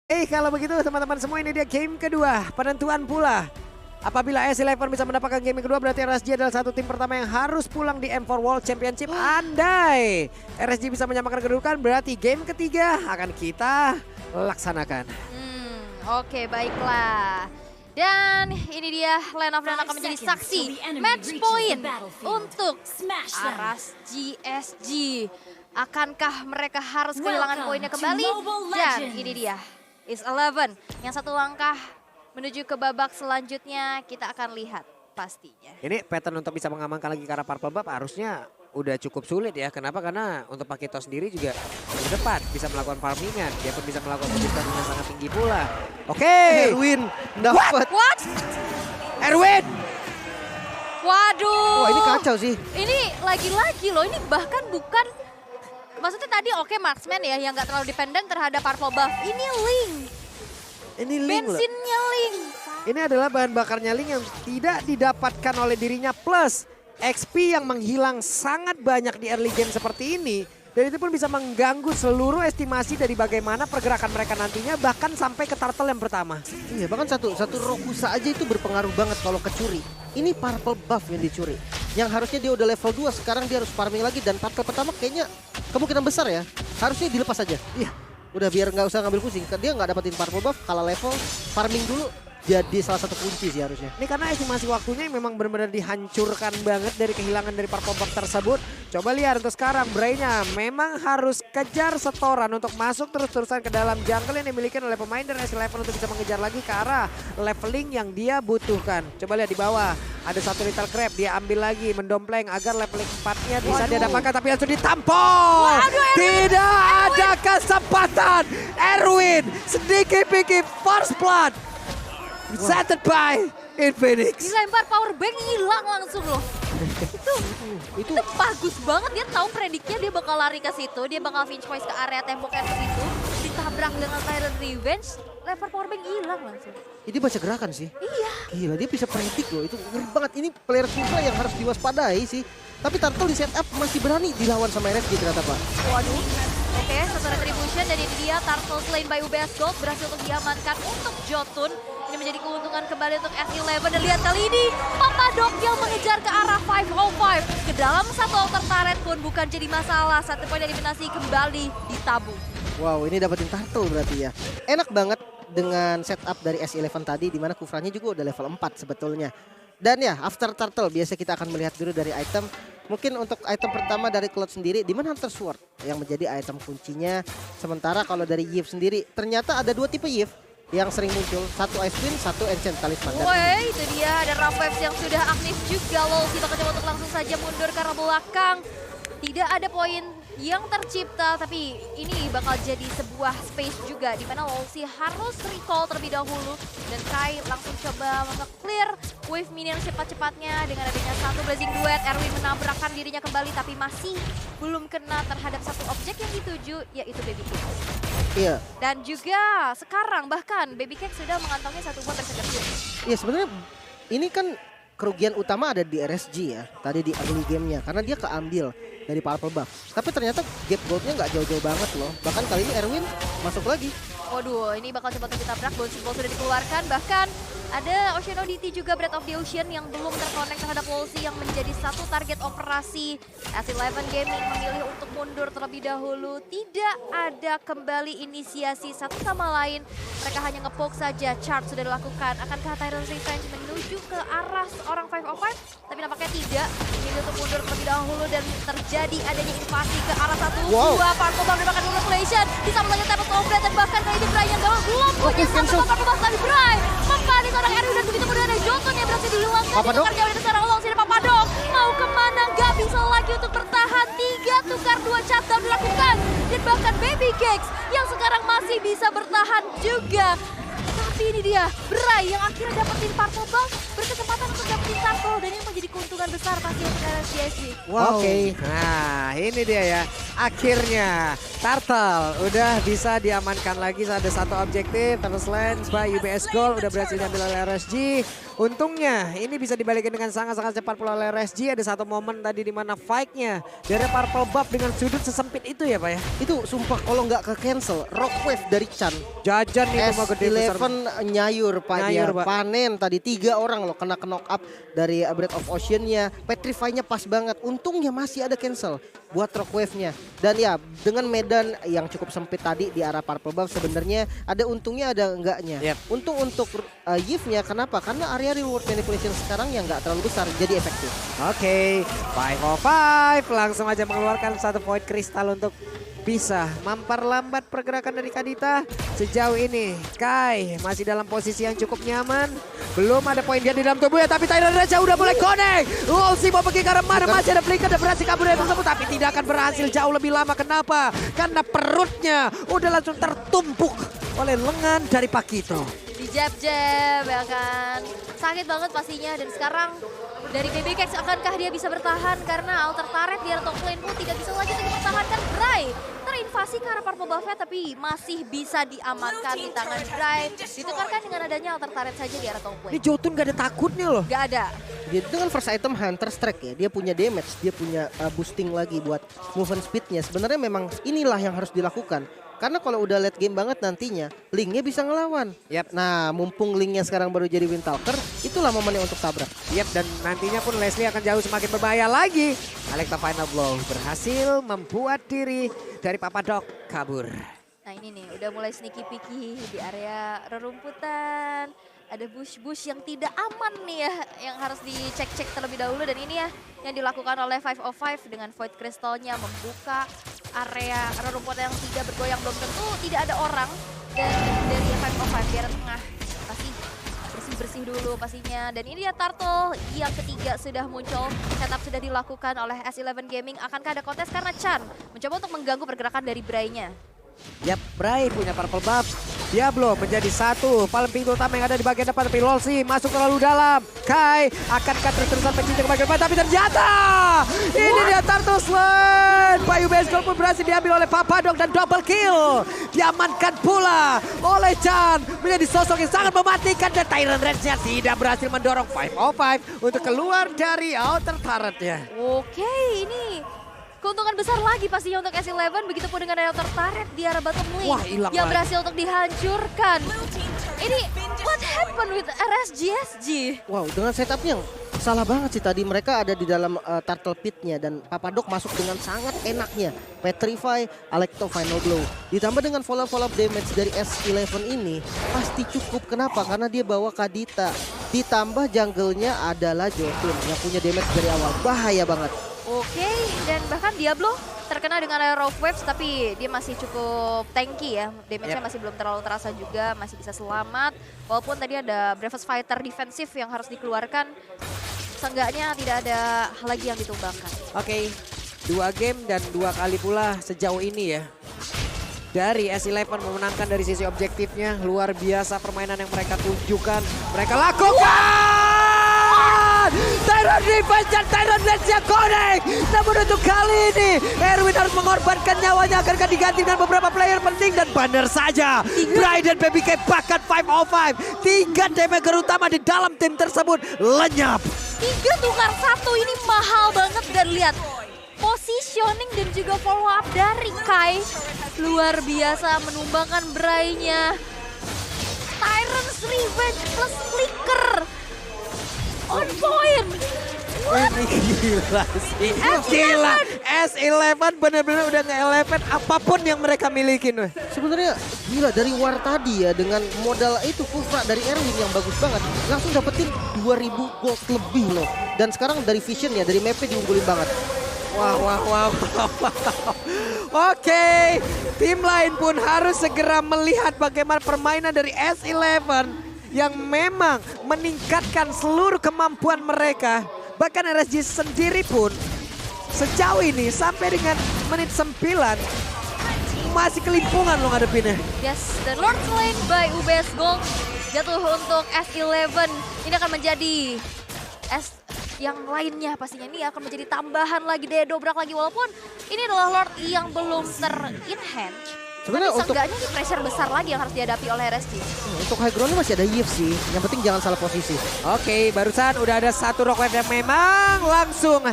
Kalau begitu teman-teman semua, ini dia game kedua, penentuan pula. Apabila S11 bisa mendapatkan game kedua, berarti RSG adalah satu tim pertama yang harus pulang di M4 World Championship. Andai RSG bisa menyamakan kedudukan, berarti game ketiga akan kita laksanakan. Oke, baiklah. Dan ini dia line of dan akan menjadi saksi match point untuk Aras GSG. Akankah mereka harus kehilangan poinnya kembali? Dan ini dia Is11 yang satu langkah menuju ke babak selanjutnya, kita akan lihat pastinya. Ini pattern untuk bisa mengamankan lagi ke arah Purple Buff harusnya udah cukup sulit ya. Kenapa? Karena untuk Pakito sendiri juga di depan bisa melakukan farmingan. Dia pun bisa melakukan positioning yang sangat tinggi pula. Oke. Erwin dapat. What? Erwin! Waduh. Wah, ini kacau sih. Ini lagi-lagi loh, ini bahkan bukan, maksudnya tadi oke marksman ya yang gak terlalu dependen terhadap Purple Buff. Ini Ling. Ini Ling loh. Bensinnya Ling. Ini adalah bahan bakarnya Ling yang tidak didapatkan oleh dirinya, plus XP yang menghilang sangat banyak di early game seperti ini. Dan itu pun bisa mengganggu seluruh estimasi dari bagaimana pergerakan mereka nantinya, bahkan sampai ke turtle yang pertama. Iya, bahkan satu Rokusa aja itu berpengaruh banget kalau kecuri. Ini Purple Buff yang dicuri. Yang harusnya dia udah level 2, sekarang dia harus farming lagi. Dan turtle pertama kayaknya kemungkinan besar ya, harusnya dilepas aja. Iya, udah biar nggak usah ngambil pusing. Dia nggak dapetin Purple Buff, kalah level, farming dulu. Jadi salah satu kunci sih harusnya. Ini karena estimasi waktunya yang memang benar-benar dihancurkan banget dari kehilangan dari Purple Buff tersebut. Coba lihat untuk sekarang, Bray-nya memang harus kejar setoran untuk masuk terus-terusan ke dalam jungle yang dimiliki oleh pemain dari S11 untuk bisa mengejar lagi ke arah leveling yang dia butuhkan. Coba lihat di bawah, ada satu Little Crab, dia ambil lagi, mendompleng agar leveling 4-nya bisa dia dapatkan, tapi langsung ditampol. Tidak ada kesempatan. Erwin sedikit pikir first blood. Setted by Infinix. Dilempar power bank, hilang langsung loh. itu bagus banget, dia tahu prediknya dia bakal lari ke situ, dia bakal finch voice ke area tembok ke situ, ditabrak dengan Tyrant Revenge, lempar power bank hilang langsung. Ini baca gerakan sih. Iya. Gila, dia bisa predik loh, itu ngeri banget. Ini player FIFA yang harus diwaspadai sih. Tapi Turtle di setup masih berani dilawan sama RSG ternyata, Pak. Waduh. Oke, satu retribution dan ini dia Turtle slain by UBS Gold berhasil untuk diamankan untuk Jotun. Ini menjadi keuntungan kembali untuk S11 dan lihat kali ini Papadok yang mengejar ke arah 505. Ke dalam satu altar turret pun bukan jadi masalah. Satu poin eliminasi kembali ditabung. Wow, ini dapetin Turtle berarti ya. Enak banget dengan setup dari S11 tadi, dimana Kufranya juga udah level 4 sebetulnya. Dan ya, after Turtle biasa kita akan melihat dulu dari item. Mungkin untuk item pertama dari Cloud sendiri, dimana Hunter Sword yang menjadi item kuncinya. Sementara kalau dari Yves sendiri, ternyata ada dua tipe Yves yang sering muncul. Satu Ice Queen, satu Enchant Talisman. Woi, itu dia ada Ravex yang sudah aktif juga loh. Kita akan coba untuk langsung saja mundur ke arah belakang. Tidak ada poin yang tercipta, tapi ini bakal jadi sebuah space juga di mana Lolsi harus recall terlebih dahulu dan Kai langsung coba nge-clear wave minion cepat-cepatnya dengan adanya satu blazing duet. Erwin menabrakkan dirinya kembali tapi masih belum kena terhadap satu objek yang dituju, yaitu Baby Cake. Iya. Dan juga sekarang bahkan Baby Cake sudah mengantongi satu buah bersegar. Iya, sebenarnya ini kan kerugian utama ada di RSG ya, tadi di early gamenya, karena dia keambil dari Purple Buff. Tapi ternyata gap goldnya nggak jauh-jauh banget loh. Bahkan kali ini Erwin masuk lagi. Waduh, ini bakal coba untuk ditabrak. Bouncing Ball sudah dikeluarkan. Bahkan ada Ocean Oddity juga, Breath of the Ocean yang belum terkonek terhadap Wolsey yang menjadi satu target operasi. S11 Gaming memilih untuk mundur terlebih dahulu. Tidak ada kembali inisiasi satu sama lain. Mereka hanya nge-poke saja. Charge sudah dilakukan. Akankah Tyrant Revenge menuju ke arah seorang 505? Tapi nampaknya tidak. Ini untuk mundur terlebih dahulu dan terjadi adanya invasi ke arah satu. Dua Purple Buff mendapatkan manipulation. Disambut lagi Table Complete dan bahkan kali ini Bray yang gawang belum punya satu Purple Buff, tapi Bray mempanit seorang Erwin dan begitu kemudian ada Jotun yang berhasil dihilangkan. Ditukarnya oleh seorang Long sini Papadok. Mau kemana? Gak bisa lagi untuk bertahan. 3 tukar 2 shutdown dilakukan. Dan bahkan Baby Cakes yang sekarang masih bisa bertahan juga. Tapi ini dia, Bray yang akhirnya dapetin Purple Buff, berkesempatan untuk dapetin Turtle, dan ini menjadi keuntungan besar pasti untuk RSGSG. Wow. Oke, nah ini dia ya. Akhirnya Turtle udah bisa diamankan lagi. Ada satu objektif, Turtle Land by UBS Gold udah berhasil diambil oleh RSG. Untungnya ini bisa dibalikin dengan sangat-sangat cepat pula oleh RSG. Ada satu momen tadi di mana fight-nya dari Purple Buff dengan sudut sesempit itu ya Pak ya. Itu sumpah kalau nggak ke cancel, Rock Wave dari Chan. Jajan itu mah gede besar. S11 nyayur Pak dia. Nyayur, Pak. Panen tadi 3 orang loh kena knock up dari Breath of Ocean-nya. Petrify-nya pas banget. Untungnya masih ada cancel buat Rock Wave-nya. Dan ya dengan medan yang cukup sempit tadi di arah Purple Buff sebenarnya ada untungnya ada enggaknya. Yep. Untung untuk Yves-nya kenapa? Karena area reward manipulation sekarang yang nggak terlalu besar jadi efektif. Oke, 505 langsung aja mengeluarkan satu void kristal untuk bisa memperlambat pergerakan dari Kadita. Sejauh ini Kai masih dalam posisi yang cukup nyaman. Belum ada poin dia di dalam tubuhnya, tapi Tyrant Raja udah mulai connect. Wolsey mau pergi ke arah mana, masih ada flicker dan berhasil kabur dari tersebut, tapi tidak akan berhasil jauh lebih lama. Kenapa? Karena perutnya udah langsung tertumpuk oleh lengan dari Pakito. Di jab-jab ya kan. Sakit banget pastinya, dan sekarang dari BBK akankah dia bisa bertahan karena alter turret di arah top lane pun tidak bisa lagi untuk mempertahankan Bray. Terinvasi ke arah Purple Buff tapi masih bisa diamankan di tangan Bray. Ditukarkan dengan adanya alter turret saja di arah top Ini lane. Jotun gak ada takutnya loh. Gak ada. Dia dengan first item Hunter Strike ya, dia punya damage, dia punya boosting lagi buat movement speednya. Sebenarnya memang inilah yang harus dilakukan. Karena kalau udah late game banget nantinya, Link-nya bisa ngelawan. Yap. Nah, mumpung Link-nya sekarang baru jadi Windtalker, itulah momennya untuk tabrak. Yap, dan nantinya pun Leslie akan jauh semakin berbahaya lagi. Alekta Final Blow berhasil membuat diri dari Papadok kabur. Nah ini nih, udah mulai sneaky peeky di area rerumputan. Ada bush-bush yang tidak aman nih ya, yang harus dicek-cek terlebih dahulu. Dan ini ya yang dilakukan oleh 505 dengan Void Crystal-nya membuka area rerumputan yang tidak bergoyang. Belum tentu tidak ada orang, dan dari 505 di area tengah pasti bersih-bersih dulu pastinya. Dan ini dia Turtle yang ketiga sudah muncul. Setup sudah dilakukan oleh S11 Gaming. Akankah ada kontes karena Chan mencoba untuk mengganggu pergerakan dari Bray-nya. Yap, Bray punya Purple Buff. Diablo menjadi satu paling pintu utama yang ada di bagian depan, tapi Wolsey masuk terlalu dalam. Kai akankah terus-terusan mencintai ke bagian depan, tapi ternyata ini dia Turtle Slide. Bayu Baseball pun berhasil diambil oleh Papadok dan double kill. Diamankan pula oleh Chan, menjadi sosok yang sangat mematikan, dan Tyrant Rage-nya tidak berhasil mendorong 505 untuk keluar dari outer turret-nya. Oke, ini keuntungan besar lagi pastinya untuk S11. Begitupun dengan outer turret di arah bottom lane Wah, hilang yang lagi. berhasil untuk dihancurkan. Ini what happened with RSGSG? Wow, dengan setupnya salah banget sih tadi. Mereka ada di dalam turtle pit-nya dan Papadok masuk dengan sangat enaknya. Petrify, Alekto Final Blow. Ditambah dengan follow-up damage dari S11 ini pasti cukup. Kenapa? Karena dia bawa Kadita. Ditambah jungle-nya adalah Jotun yang punya damage dari awal. Bahaya banget. Oke, dan bahkan Diablo terkena dengan Rock Waves, tapi dia masih cukup tanky ya. Damage-nya masih belum terlalu terasa juga, masih bisa selamat. Walaupun tadi ada Bravest Fighter defensif yang harus dikeluarkan, seenggaknya tidak ada hal lagi yang ditumbangkan. Oke, 2 game dan 2 kali pula sejauh ini ya. Dari S11 memenangkan dari sisi objektifnya. Luar biasa permainan yang mereka tunjukkan. Mereka lakukan! Tyrant Revenge dan Tyrant Rage-nya connect. Namun untuk kali ini Erwin harus mengorbankan nyawanya agar diganti dengan beberapa player penting. Dan benar saja, Bray dan BBK bahkan 505. 3 damager utama di dalam tim tersebut lenyap. 3 tukar 1 ini mahal banget, dan lihat positioning dan juga follow up dari Kai. Luar biasa menumbangkan Bray-nya. Tyrant's Revenge plus Flicker. On point. What? Ini gila sih. Gila. S11 benar-benar udah nge-elevate apapun yang mereka milikin. Weh. Sebenarnya gila dari war tadi ya, dengan modal itu Kufra dari Erwin yang bagus banget. Langsung dapetin 2000 gold lebih loh. Dan sekarang dari vision ya, dari mapnya diunggulin banget. Wow. Oke, tim lain pun harus segera melihat bagaimana permainan dari S11 yang memang meningkatkan seluruh kemampuan mereka. Bahkan RSG sendiri pun sejauh ini sampai dengan menit 9 masih kelimpungan loh ngadepinnya. Yes, dan Lord's Lane by UBS Gold jatuh untuk S11. Ini akan menjadi S yang lainnya pastinya. Ini akan menjadi tambahan lagi, daya dobrak lagi. Walaupun ini adalah Lord yang belum ter-enhance. Sebenarnya Tapi untuk seenggaknya ini pressure besar lagi yang harus dihadapi oleh RSG. untuk high ground masih ada Yves sih. Yang penting jangan salah posisi. Oke, barusan udah ada satu rocket yang memang langsung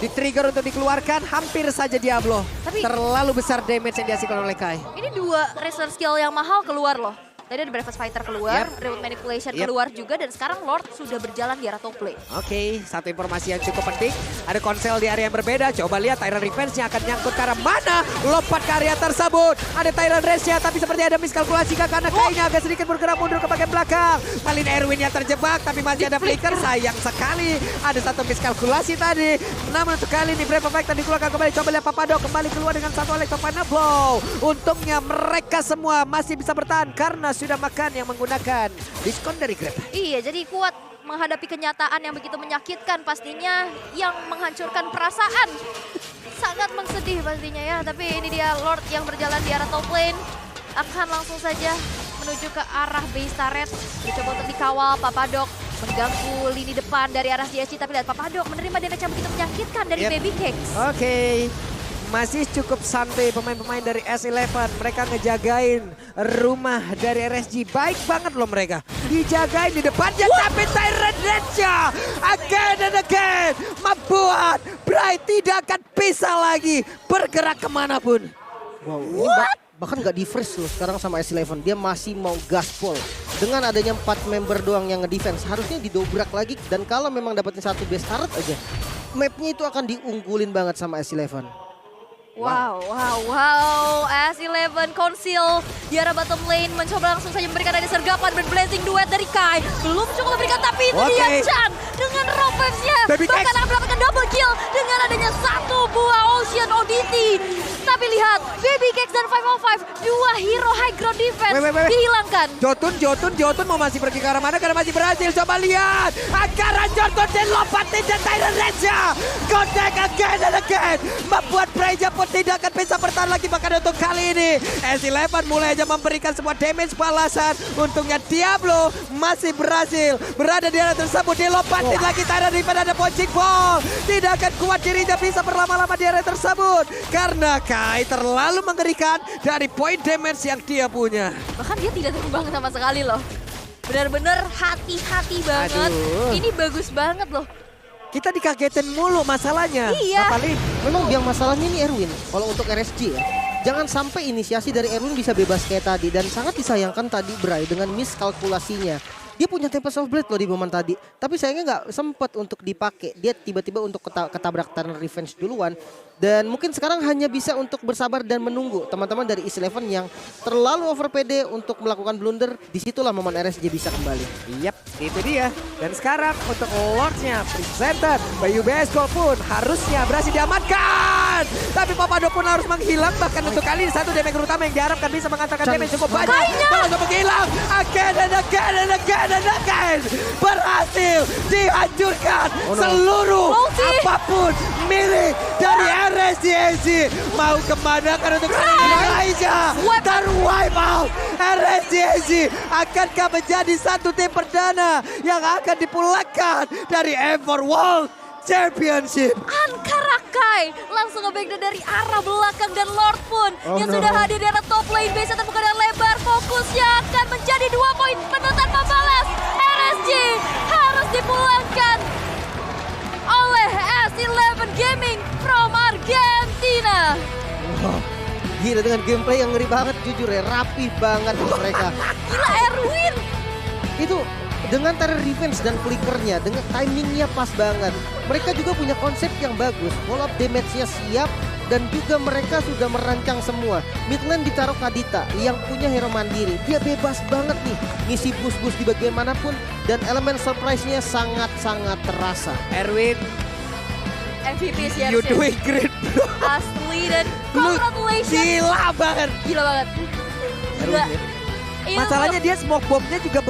di-trigger untuk dikeluarkan. Hampir saja Diablo. Tapi- Terlalu besar damage yang dihasilkan oleh Kai. Ini dua resource skill yang mahal keluar loh. Tadi ada Breakfast Fighter keluar, Remote Manipulation Yep. keluar juga, dan sekarang Lord sudah berjalan di arah top lane. Oke, satu informasi yang cukup penting. Ada konsel di area yang berbeda. Coba lihat Tyrant Revenge-nya akan nyangkut ke arah mana. Lompat ke area tersebut. Ada Tyrant Rage-nya, tapi seperti ada miskalkulasi karena Kai-nya agak sedikit bergerak mundur ke bagian belakang. Malin Erwin yang terjebak, tapi masih ada flicker. Sayang sekali. Ada satu miskalkulasi tadi. Namun untuk kali ini Brave Effect dikeluarkan kembali. Coba lihat Papado kembali keluar dengan satu Electropine Blow. Untungnya mereka semua masih bisa bertahan karena sudah makan yang menggunakan diskon dari Grab. Iya, jadi kuat menghadapi kenyataan yang begitu menyakitkan pastinya, yang menghancurkan perasaan. Sangat mengsedih pastinya ya, tapi ini dia Lord yang berjalan di arah top lane. Akan langsung saja menuju ke arah base turret. Dicoba untuk dikawal, Papadok mengganggu lini depan dari arah CSG, tapi lihat Papadok menerima damage yang begitu menyakitkan dari Baby Cakes. Oke. Masih cukup santai pemain-pemain dari S11. Mereka ngejagain rumah dari RSG. Baik banget loh mereka. Dijagain di depannya, tapi Tyrant Rage-nya again and again membuat Bright tidak akan bisa lagi bergerak kemanapun. Wow, ini bahkan nggak di freeze loh sekarang sama S11. Dia masih mau gaspol. Dengan adanya 4 member doang yang nge-defense, harusnya didobrak lagi. Dan kalau memang dapetin satu base turret aja, mapnya itu akan diunggulin banget sama S11. Wow, S11 Conceal di arah bottom lane mencoba langsung saja memberikan ada sergapan dan blazing duet dari Kai. Belum cukup memberikan, tapi itu dia Chan dengan raw waves-nya. Baby Bahkan Cakes. akan mendapatkan double kill dengan adanya satu buah Ocean ODT. Tapi lihat, Baby Cakes dan 505, dua hero high ground defense Wait. dihilangkan. Jotun mau masih pergi ke arah mana karena masih berhasil. Coba lihat. Akaran Jotun dilompatin dan Tyrant Rage-nya. Godek again and again. Membuat Preja pun tidak akan bisa bertahan lagi. Bahkan untuk kali ini S11 mulai aja memberikan sebuah damage balasan. Untungnya Diablo masih berhasil berada di area tersebut. Dilompatin lagi Tyrant Revenge, ada punching ball. Tidak akan kuat dirinya bisa berlama-lama di area tersebut. Karena Kai terlalu mengerikan dari point damage yang dia punya. Bahkan dia tidak terbang sama sekali loh. Benar-benar hati-hati banget. Aduh. Ini bagus banget loh. Kita dikagetin mulu masalahnya. Iya. Paling Memang yang masalahnya ini Erwin. Kalau untuk RSG ya, jangan sampai inisiasi dari Erwin bisa bebas kayak tadi. Dan sangat disayangkan tadi Bray dengan miskalkulasinya. Dia punya Tempest of Blade loh di momen tadi. Tapi sayangnya nggak sempat untuk dipakai. Dia tiba-tiba untuk ketabrak Tyrant Revenge duluan. Dan mungkin sekarang hanya bisa untuk bersabar dan menunggu teman-teman dari S11 yang terlalu over PD untuk melakukan blunder. Disitulah momen RSG bisa kembali. Yap, itu dia. Dan sekarang untuk Lords-nya presented by UBS Gold pun harusnya berhasil diamankan. Tapi Papado pun harus menghilang. Bahkan untuk kali ini satu damage utama yang diharapkan bisa mengantarkan damage cukup banyak. Langsung menghilang. Again and again and again and again. Berhasil dihancurkan seluruh apapun milik dari RSG. Mau kemana kan untuk kali ini aja. Terwipe out. RSG akankah menjadi satu tim perdana yang akan dipulangkan dari M4 World Championship. Ankara Kai langsung nge-backdown dari arah belakang, dan Lord pun yang sudah hadir di arah top lane base terbuka dan lebar. Fokusnya akan menjadi 2 poin penuh tanpa balas. RSG harus dipulangkan oleh S11 Gaming from Argentina. Wow. Gila dengan gameplay yang ngeri banget jujur ya. Rapi banget mereka. Gila Erwin. Itu dengan Tyrant Revenge dan flickernya, dengan timingnya pas banget. Mereka juga punya konsep yang bagus. Follow up damage-nya siap. Dan juga mereka sudah merancang semua. Mid lane ditaruh Kadita yang punya hero mandiri. Dia bebas banget nih ngisi boost-boost di bagian manapun. Dan elemen surprise-nya sangat-sangat terasa. Erwin, MVP sih you doing great bro. asli, dan Lu congratulations. gila banget. Gila banget. Erwin, Gila. ya. Itu Masalahnya dia smoke bomb-nya juga